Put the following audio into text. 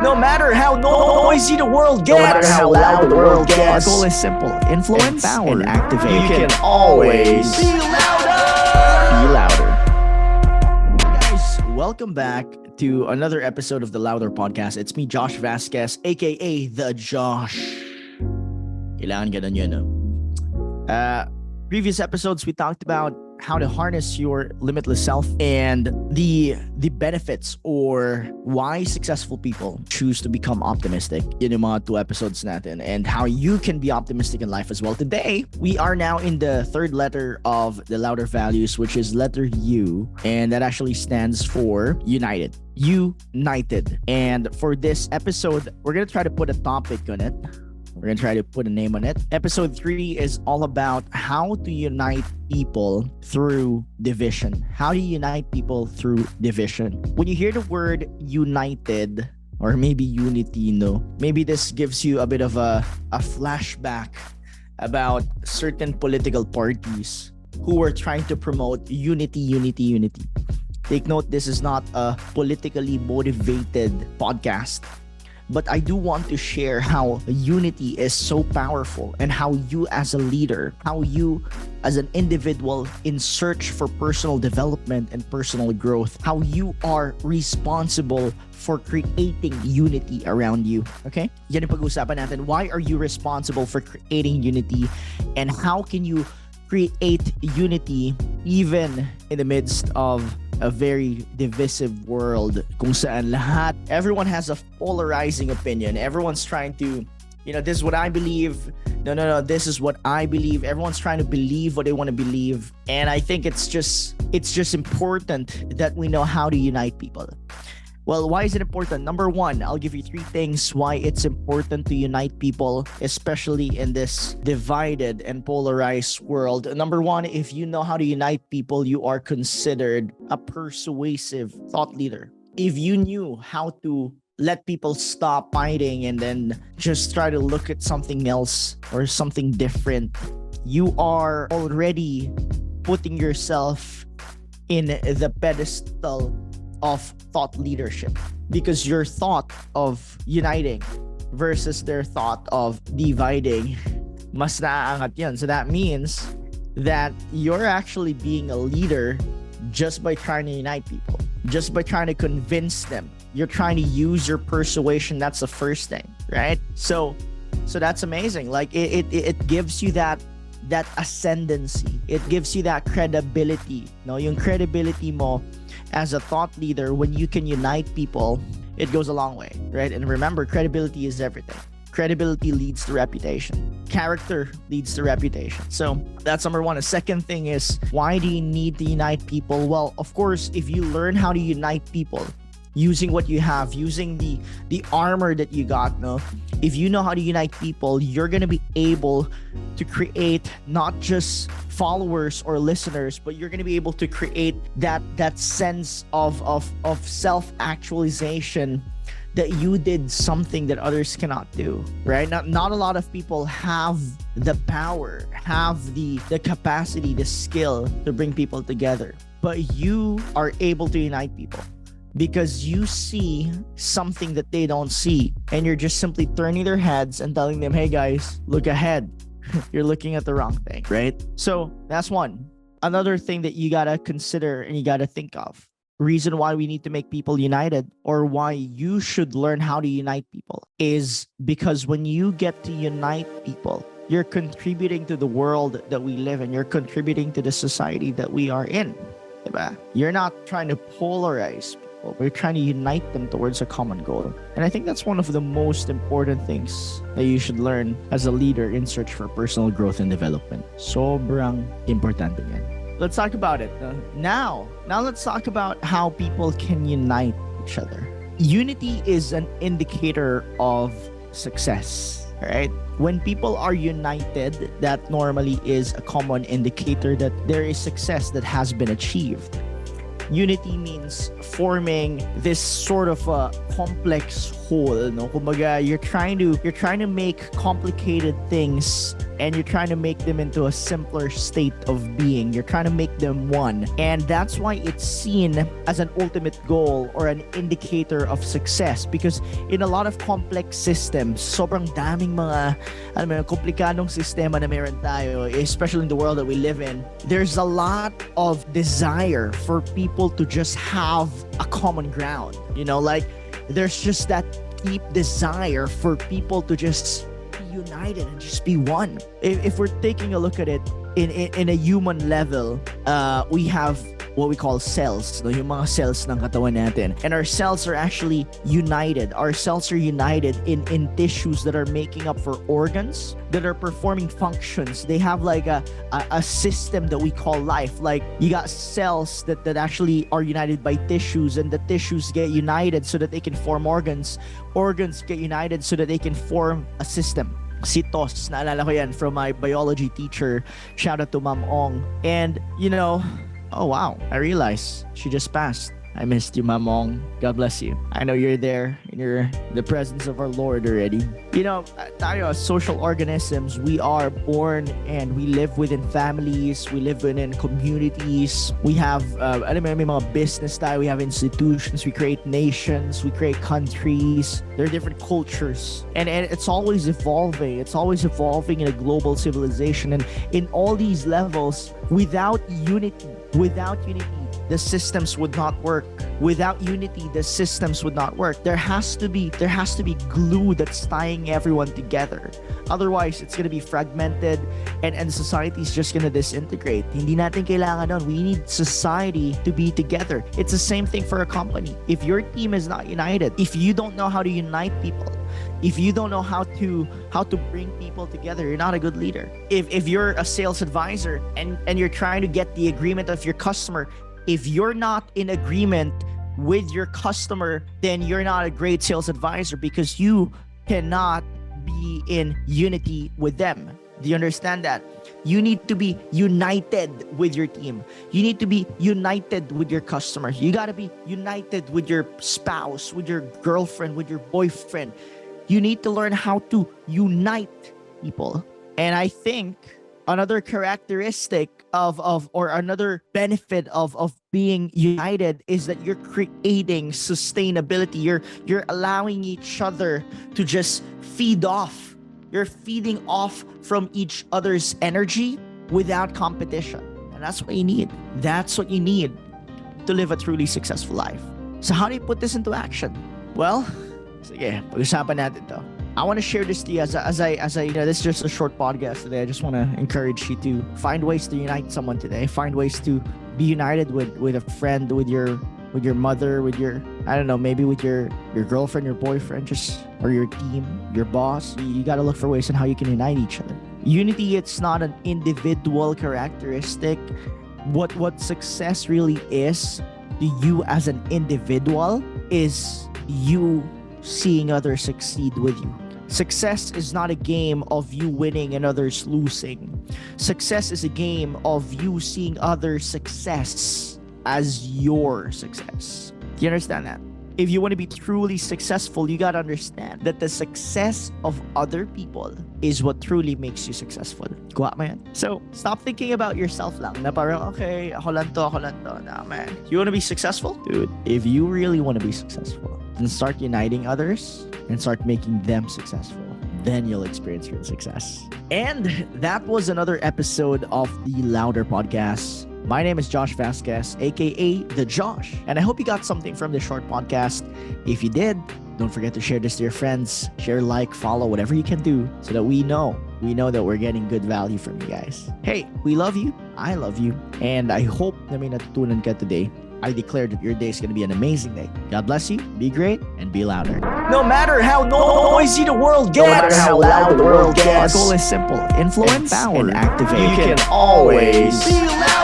No matter how noisy the world gets, No matter how loud the world our gets, goal is simple: influence, empower, and activate. you can always be louder. be louder. Guys, welcome back to another episode of the Louder Podcast. It's me, Josh Vasquez, aka the Josh. Kailangan ganun yun, no? Previous episodes, we talked about how to harness your limitless self and the benefits or why successful people choose to become optimistic. Yun yung mga 2 episodes natin, and how you can be optimistic in life as well. Today, we are now in the 3rd letter of the Louder values, which is letter U, and that actually stands for united. United. And for this episode, we're gonna try to put a topic on it. We're going to try to put a name on it. Episode 3 is all about how to unite people through division. How do you unite people through division? When you hear the word united, or maybe unity, maybe this gives you a bit of a flashback about certain political parties who were trying to promote unity. Take note, this is not a politically motivated podcast. But I do want to share how unity is so powerful, and how you as a leader, how you as an individual in search for personal development and personal growth, how you are responsible for creating unity around you. Okay? Yan yung pag-usapan natin. Why are you responsible for creating unity? And how can you create unity even in the midst of a very divisive world kung saan everyone has a polarizing opinion. Everyone's trying to, this is what I believe. No, this is what I believe. Everyone's trying to believe what they want to believe. And I think it's just important that we know how to unite people. Well, why is it important? Number 1, I'll give you 3 things why it's important to unite people, especially in this divided and polarized world. Number 1, if you know how to unite people, you are considered a persuasive thought leader. If you knew how to let people stop fighting and then just try to look at something else or something different, you are already putting yourself in the pedestal of thought leadership, because your thought of uniting versus their thought of dividing, mas naaangat yun. So that means that you're actually being a leader just by trying to unite people, just by trying to convince them. You're trying to use your persuasion. That's the first thing, right? So that's amazing. Like it gives you that ascendancy. It gives you that credibility. No, yung credibility mo as a thought leader, when you can unite people, it goes a long way, right? And remember, credibility is everything. Credibility leads to reputation. Character leads to reputation. So that's number 1. The second thing is, why do you need to unite people? Well, of course, if you learn how to unite people using what you have, using the armor that you got, if you know how to unite people, you're going to be able to create not just followers or listeners, but you're going to be able to create that sense of self-actualization, that you did something that others cannot do, right? Not a lot of people have the power, have the capacity, the skill to bring people together, but you are able to unite people because you see something that they don't see, and you're just simply turning their heads and telling them, hey guys, look ahead. You're looking at the wrong thing, right? So that's 1. Another thing that you gotta consider and you gotta think of, reason why we need to make people united, or why you should learn how to unite people, is because when you get to unite people, you're contributing to the world that we live in. You're contributing to the society that we are in. Diba? You're not trying to polarize people. We're trying to unite them towards a common goal. And I think that's one of the most important things that you should learn as a leader in search for personal growth and development. Sobrang importante yan. Let's talk about it. Now let's talk about how people can unite each other. Unity is an indicator of success, right? When people are united, that normally is a common indicator that there is success that has been achieved. Unity means forming this sort of a complex whole, no? Kumbaga, you're trying to make complicated things and you're trying to make them into a simpler state of being. You're trying to make them one. And that's why it's seen as an ultimate goal or an indicator of success, because in a lot of complex systems, sobrang daming mga komplikadong sistema na meron tayo, especially in the world that we live in. There's a lot of desire for people to just have a common ground. Like there's just that deep desire for people to just be united and just be one. If we're taking a look at it in a human level, we have what we call cells, no? Yung mga cells ng katawan natin. And our cells are actually united. Our cells are united in tissues that are making up for organs that are performing functions. They have like a system that we call life. Like you got cells that actually are united by tissues, and the tissues get united so that they can form organs. Organs get united so that they can form a system. Si Tos, naalala ko yan from my biology teacher. Shout out to Ma'am Ong. And oh wow, I realized she just passed. I missed you, Ma'am Ong. God bless you. I know you're there in the presence of our Lord already. Tayo as social organisms, we are born and we live within families, we live within communities. We have may mga business tayo, we have institutions, we create nations, we create countries. There are different cultures. And it's always evolving. It's always evolving in a global civilization. And in all these levels, without unity, the systems would not work. Without unity, the systems would not work. There has to be glue that's tying everyone together. Otherwise, it's gonna be fragmented and society is just gonna disintegrate. Hindi natin kailangan nun. We need society to be together. It's the same thing for a company. If your team is not united, if you don't know how to unite people, if you don't know how to bring people together, you're not a good leader. If you're a sales advisor and you're trying to get the agreement of your customer, if you're not in agreement with your customer, then you're not a great sales advisor because you cannot be in unity with them. Do you understand that? You need to be united with your team. You need to be united with your customers. You got to be united with your spouse, with your girlfriend, with your boyfriend. You need to learn how to unite people. And I think another characteristic or another benefit of being united is that you're creating sustainability. You're allowing each other to just feed off. You're feeding off from each other's energy without competition. And that's what you need. That's what you need to live a truly successful life. So how do you put this into action? Well, sige, pag-usapan natin to. I want to share this to you as I this is just a short podcast today. I just want to encourage you to find ways to unite someone today. Find ways to be united with a friend, with your mother, with your, I don't know, maybe with your girlfriend, your boyfriend, or your team, your boss. You got to look for ways on how you can unite each other. Unity, it's not an individual characteristic. What success really is to you as an individual is you seeing others succeed with you. Success is not a game of you winning and others losing. Success is a game of you seeing others' success as your success. Do you understand that? If you want to be truly successful, you got to understand that the success of other people is what truly makes you successful. Kuha mo yan. So, stop thinking about yourself lang. Na parang, okay, ako lang to. Nah, man. You want to be successful? Dude, if you really want to be successful, then start uniting others and start making them successful. Then you'll experience real success. And that was another episode of the Louder Podcast. My name is Josh Vasquez, aka The Josh, and I hope you got something from this short podcast. If you did, don't forget to share this to your friends, share, like, follow, whatever you can do so that we know that we're getting good value from you guys. Hey, we love you, I love you, and I hope na may natutunan ka today. I declare that your day is going to be an amazing day. God bless you, be great, and be louder. No matter how noisy the world gets, No matter how loud the world gets, our goal is simple: influence empower, and activate. You can always be loud.